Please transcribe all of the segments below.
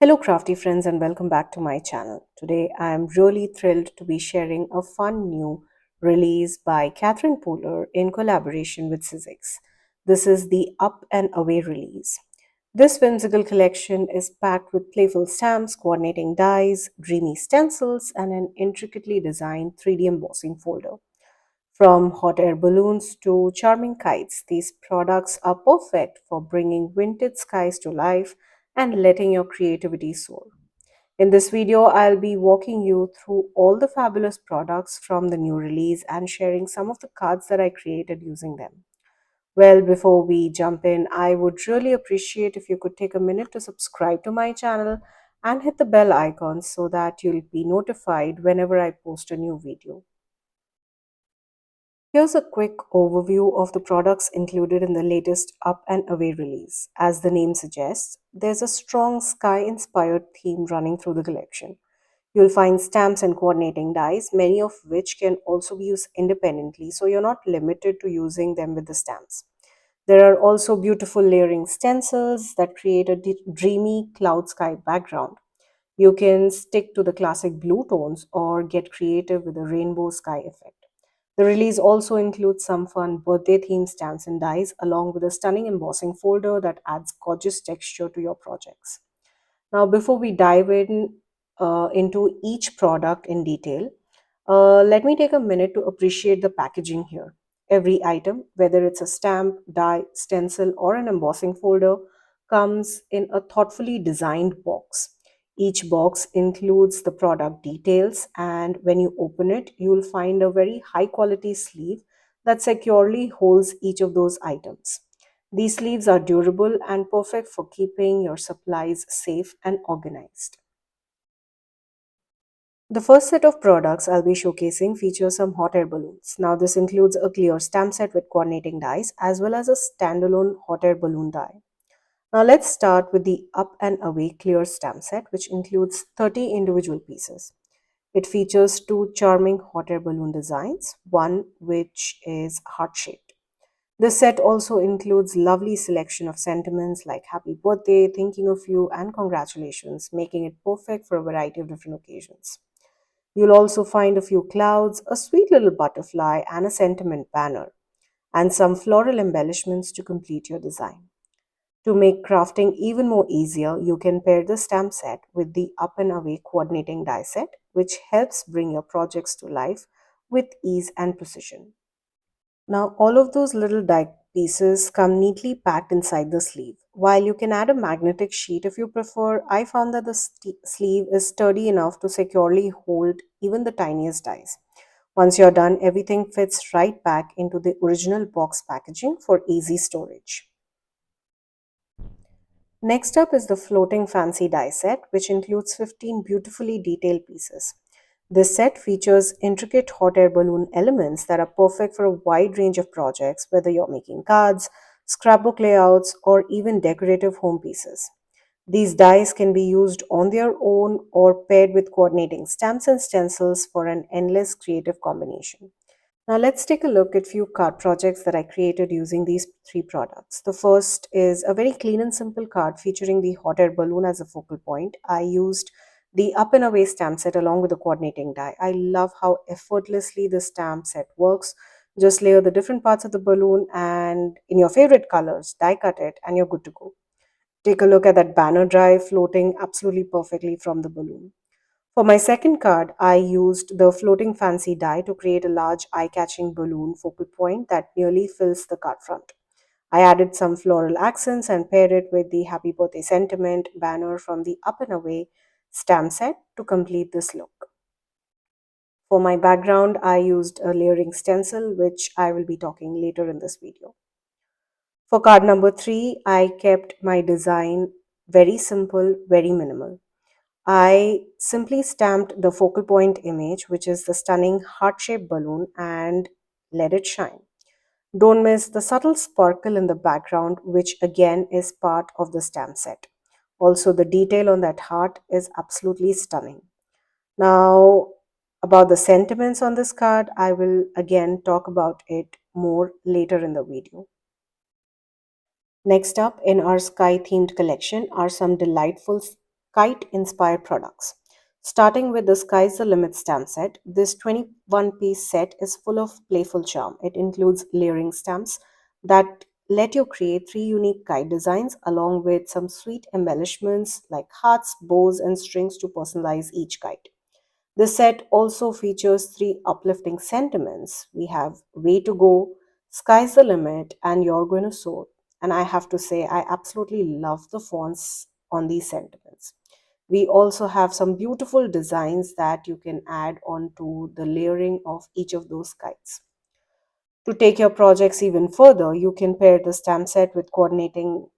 Hello, crafty friends, and welcome back to my channel. Today, I am really thrilled to be sharing a fun new release by Catherine Pooler in collaboration with Sizzix. This is the Up and Away release. This whimsical collection is packed with playful stamps, coordinating dies, dreamy stencils, and an intricately designed 3D embossing folder. From hot air balloons to charming kites, these products are perfect for bringing vintage skies to life and letting your creativity soar. In this video, I'll be walking you through all the fabulous products from the new release and sharing some of the cards that I created using them. Well, before we jump in, I would really appreciate if you could take a minute to subscribe to my channel and hit the bell icon so that you'll be notified whenever I post a new video. Here's a quick overview of the products included in the latest Up and Away release. As the name suggests, there's a strong sky inspired theme running through the collection. You'll find stamps and coordinating dies, many of which can also be used independently, so you're not limited to using them with the stamps. There are also beautiful layering stencils that create a dreamy cloud sky background. You can stick to the classic blue tones or get creative with a rainbow sky effect. The release also includes some fun birthday themed stamps and dies, along with a stunning embossing folder that adds gorgeous texture to your projects. Now, before we dive into each product in detail, let me take a minute to appreciate the packaging here. Every item, whether it's a stamp, die, stencil, or an embossing folder, comes in a thoughtfully designed box. Each box includes the product details, and when you open it, you'll find a very high quality sleeve that securely holds each of those items. These sleeves are durable and perfect for keeping your supplies safe and organized. The first set of products I'll be showcasing features some hot air balloons. Now, this includes a clear stamp set with coordinating dies as well as a standalone hot air balloon die. Now, let's start with the Up and Away clear stamp set, which includes 30 individual pieces. It features two charming hot air balloon designs, one which is heart shaped. This set also includes lovely selection of sentiments like happy birthday, thinking of you, and congratulations, making it perfect for a variety of different occasions. You'll also find a few clouds, a sweet little butterfly, and a sentiment banner, and some floral embellishments to complete your design. To make crafting even more easier, you can pair the stamp set with the Up and Away coordinating die set, which helps bring your projects to life with ease and precision. Now, all of those little die pieces come neatly packed inside the sleeve. While you can add a magnetic sheet if you prefer, I found that the sleeve is sturdy enough to securely hold even the tiniest dies. Once you're done, everything fits right back into the original box packaging for easy storage. Next up is the floating fancy die set, which includes 15 beautifully detailed pieces. This set features intricate hot air balloon elements that are perfect for a wide range of projects, whether you're making cards, scrapbook layouts, or even decorative home pieces. These dies can be used on their own or paired with coordinating stamps and stencils for an endless creative combination. Now let's take a look at few card projects that I created using these three products. The first is a very clean and simple card featuring the hot air balloon as a focal point. I used the Up and Away stamp set along with the coordinating die. I love how effortlessly the stamp set works. Just layer the different parts of the balloon and in your favorite colors, die cut it, and you're good to go. Take a look at that banner drive floating absolutely perfectly from the balloon. For my second card, I used the floating fancy die to create a large eye-catching balloon focal point that nearly fills the card front. I added some floral accents and paired it with the happy birthday sentiment banner from the Up and Away stamp set to complete this look. For my background, I used a layering stencil, which I will be talking later in this video. For card number 3, I kept my design very simple, very minimal. I simply stamped the focal point image, which is the stunning heart-shaped balloon, and let it shine. Don't miss the subtle sparkle in the background, which again is part of the stamp set. Also, the detail on that heart is absolutely stunning. Now, about the sentiments on this card, I will again talk about it more later in the video. Next up in our sky themed collection are some delightful kite inspired products. Starting with the Sky's the Limit stamp set, this 21-piece set is full of playful charm. It includes layering stamps that let you create three unique kite designs along with some sweet embellishments like hearts, bows, and strings to personalize each kite. The set also features three uplifting sentiments. We have Way to Go, Sky's the Limit, and You're Gonna Soar. And I have to say, I absolutely love the fonts on these sentiments. We also have some beautiful designs that you can add onto the layering of each of those kites. To take your projects even further, you can pair the stamp set with coordinating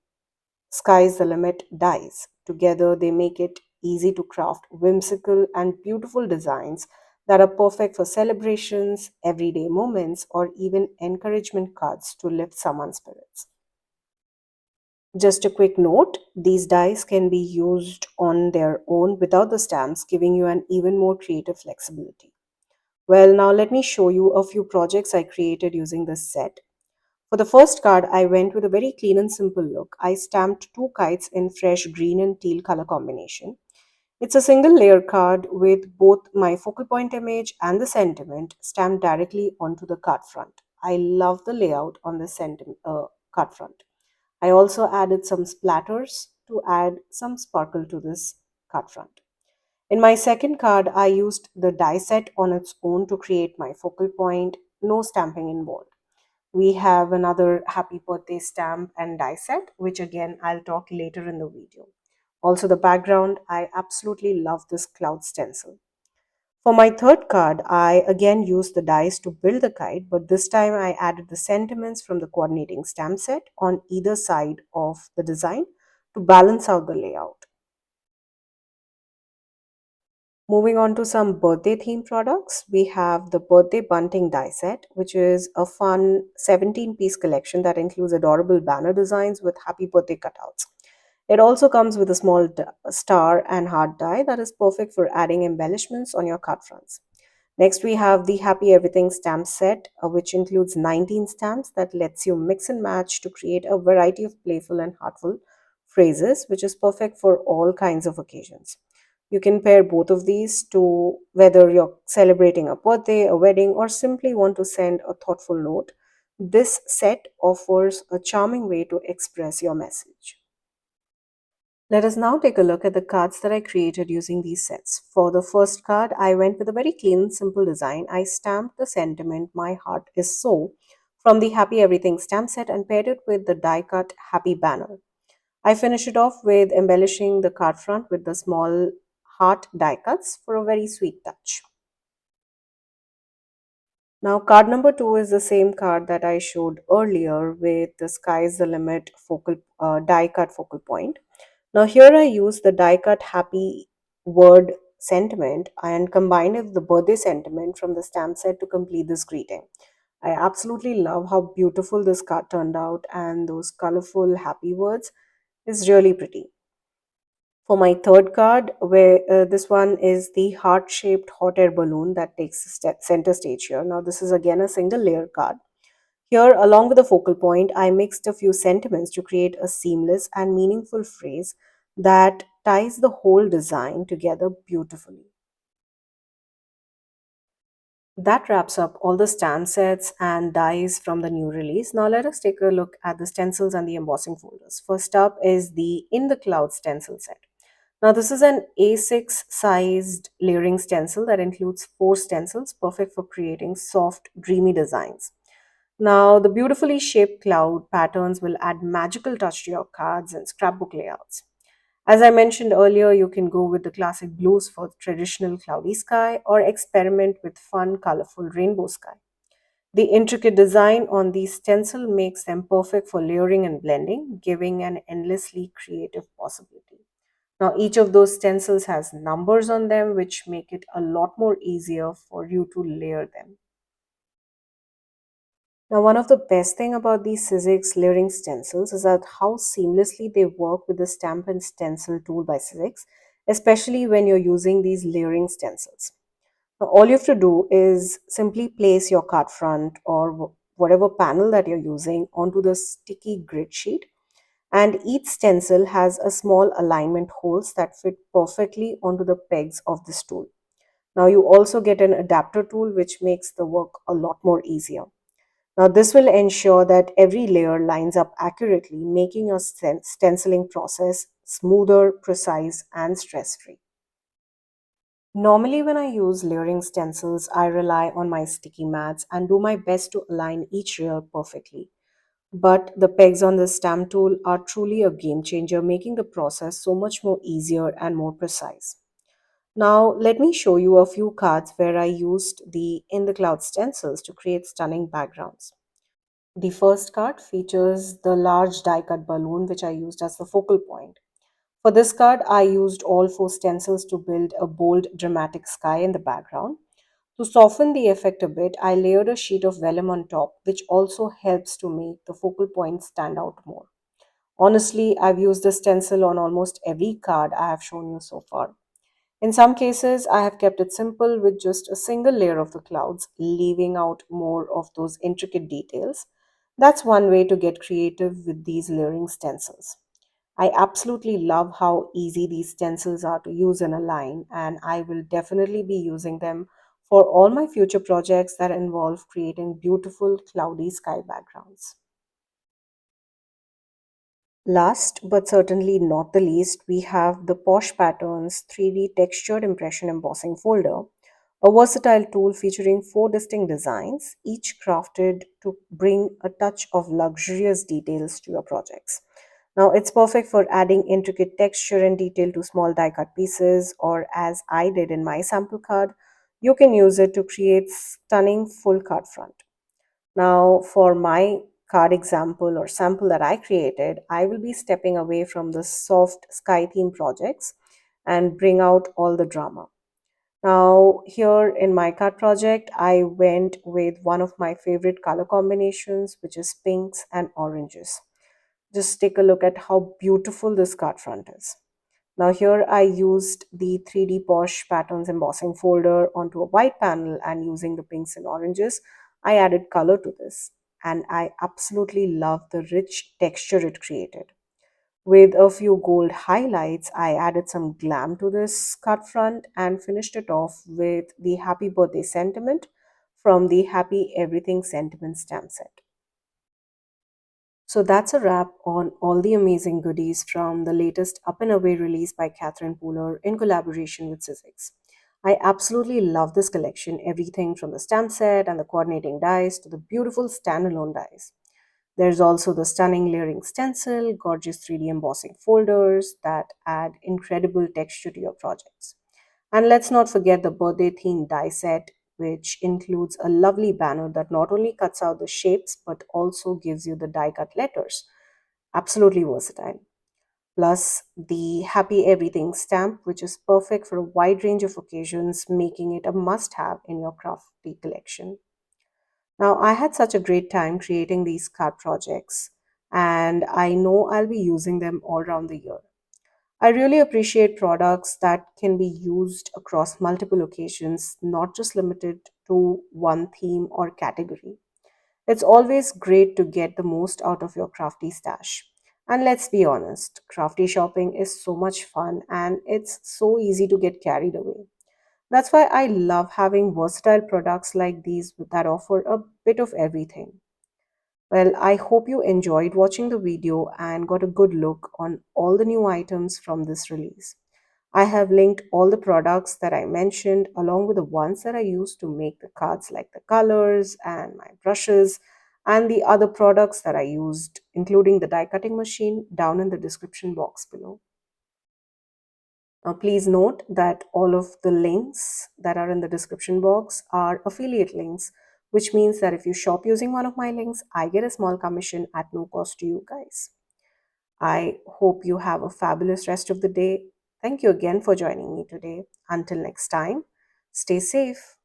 Sky's the Limit dies. Together, they make it easy to craft whimsical and beautiful designs that are perfect for celebrations, everyday moments, or even encouragement cards to lift someone's spirits. Just a quick note, these dies can be used on their own without the stamps, giving you an even more creative flexibility. Well, now let me show you a few projects I created using this set. For the first card, I went with a very clean and simple look. I stamped two kites in fresh green and teal color combination. It's a single layer card with both my focal point image and the sentiment stamped directly onto the card front. I love the layout on the card front. I also added some splatters to add some sparkle to this card front. In my second card, I used the die set on its own to create my focal point, no stamping involved. We have another happy birthday stamp and die set, which again I'll talk later in the video. Also, the background, I absolutely love this cloud stencil. For my third card, I again used the dies to build the kite, but this time I added the sentiments from the coordinating stamp set on either side of the design to balance out the layout. Moving on to some birthday themed products, we have the birthday bunting die set, which is a fun 17-piece collection that includes adorable banner designs with happy birthday cutouts. It also comes with a small star and heart die that is perfect for adding embellishments on your card fronts. Next, we have the Happy Everything stamp set, which includes 19 stamps that lets you mix and match to create a variety of playful and heartful phrases, which is perfect for all kinds of occasions. You can pair both of these to whether you're celebrating a birthday, a wedding, or simply want to send a thoughtful note. This set offers a charming way to express your message. Let us now take a look at the cards that I created using these sets. For the first card, I went with a very clean, simple design. I stamped the sentiment, My Heart is So, from the Happy Everything stamp set and paired it with the die cut Happy banner. I finished it off with embellishing the card front with the small heart die cuts for a very sweet touch. Now, card number two is the same card that I showed earlier with the Sky's the Limit die cut focal point. Now, here I use the die cut happy word sentiment and combine it with the birthday sentiment from the stamp set to complete this greeting. I absolutely love how beautiful this card turned out, and those colorful happy words is really pretty. For my third card, where this one is the heart-shaped hot air balloon that takes the center stage here. Now, this is again a single layer card. Here, along with the focal point, I mixed a few sentiments to create a seamless and meaningful phrase that ties the whole design together beautifully. That wraps up all the stamp sets and dies from the new release. Now let us take a look at the stencils and the embossing folders. First up is the In the Cloud stencil set. Now this is an A6 sized layering stencil that includes 4 stencils, perfect for creating soft, dreamy designs. Now the beautifully shaped cloud patterns will add magical touch to your cards and scrapbook layouts. As I mentioned earlier, you can go with the classic blues for traditional cloudy sky or experiment with fun, colorful rainbow sky. The intricate design on these stencil makes them perfect for layering and blending, giving an endlessly creative possibility. Now, each of those stencils has numbers on them, which make it a lot more easier for you to layer them. Now, one of the best thing about these Sizzix layering stencils is that how seamlessly they work with the stamp and stencil tool by Sizzix, especially when you're using these layering stencils. Now, all you have to do is simply place your card front or whatever panel that you're using onto the sticky grid sheet And each stencil has a small alignment holes that fit perfectly onto the pegs of this tool. Now you also get an adapter tool which makes the work a lot more easier. Now this will ensure that every layer lines up accurately, making your stenciling process smoother, precise, and stress-free. Normally when I use layering stencils, I rely on my sticky mats and do my best to align each layer perfectly. But the pegs on the stamp tool are truly a game changer, making the process so much more easier and more precise. Now, let me show you a few cards where I used the In the Cloud stencils to create stunning backgrounds. The first card features the large die cut balloon, which I used as the focal point. For this card, I used all four stencils to build a bold, dramatic sky in the background. To soften the effect a bit, I layered a sheet of vellum on top, which also helps to make the focal point stand out more. Honestly, I've used the stencil on almost every card I have shown you so far. In some cases, I have kept it simple with just a single layer of the clouds, leaving out more of those intricate details. That's one way to get creative with these layering stencils. I absolutely love how easy these stencils are to use and align, and I will definitely be using them for all my future projects that involve creating beautiful cloudy sky backgrounds. Last but certainly not the least, we have the Posh Patterns 3D Textured Impression Embossing Folder, a versatile tool featuring four distinct designs, each crafted to bring a touch of luxurious details to your projects. Now, it's perfect for adding intricate texture and detail to small die cut pieces, or as I did in my sample card, you can use it to create stunning full card front. Now, for my card example or sample that I created, I will be stepping away from the soft sky theme projects and bring out all the drama. Now, here in my card project, I went with one of my favorite color combinations, which is pinks and oranges. Just take a look at how beautiful this card front is. Now here I used the 3D Posh Patterns embossing folder onto a white panel, and using the pinks and oranges, I added color to this. And I absolutely love the rich texture it created. With a few gold highlights, I added some glam to this cut front and finished it off with the happy birthday sentiment from the Happy Everything Sentiment stamp set. So that's a wrap on all the amazing goodies from the latest Up and Away release by Catherine Pooler in collaboration with Sizzix. I absolutely love this collection, everything from the stamp set and the coordinating dies to the beautiful standalone dies. There's also the stunning layering stencil, gorgeous 3D embossing folders that add incredible texture to your projects. And let's not forget the birthday themed die set, which includes a lovely banner that not only cuts out the shapes but also gives you the die cut letters. Absolutely versatile. Plus, the Happy Everything stamp, which is perfect for a wide range of occasions, making it a must have in your crafty collection. Now, I had such a great time creating these card projects, and I know I'll be using them all around the year. I really appreciate products that can be used across multiple occasions, not just limited to one theme or category. It's always great to get the most out of your crafty stash. And let's be honest, crafty shopping is so much fun and it's so easy to get carried away. That's why I love having versatile products like these that offer a bit of everything. Well, I hope you enjoyed watching the video and got a good look on all the new items from this release. I have linked all the products that I mentioned along with the ones that I used to make the cards, like the colors and my brushes and the other products that I used, including the die cutting machine, down in the description box below. Now, please note that all of the links that are in the description box are affiliate links, which means that if you shop using one of my links, I get a small commission at no cost to you guys. I hope you have a fabulous rest of the day. Thank you again for joining me today. Until next time, stay safe.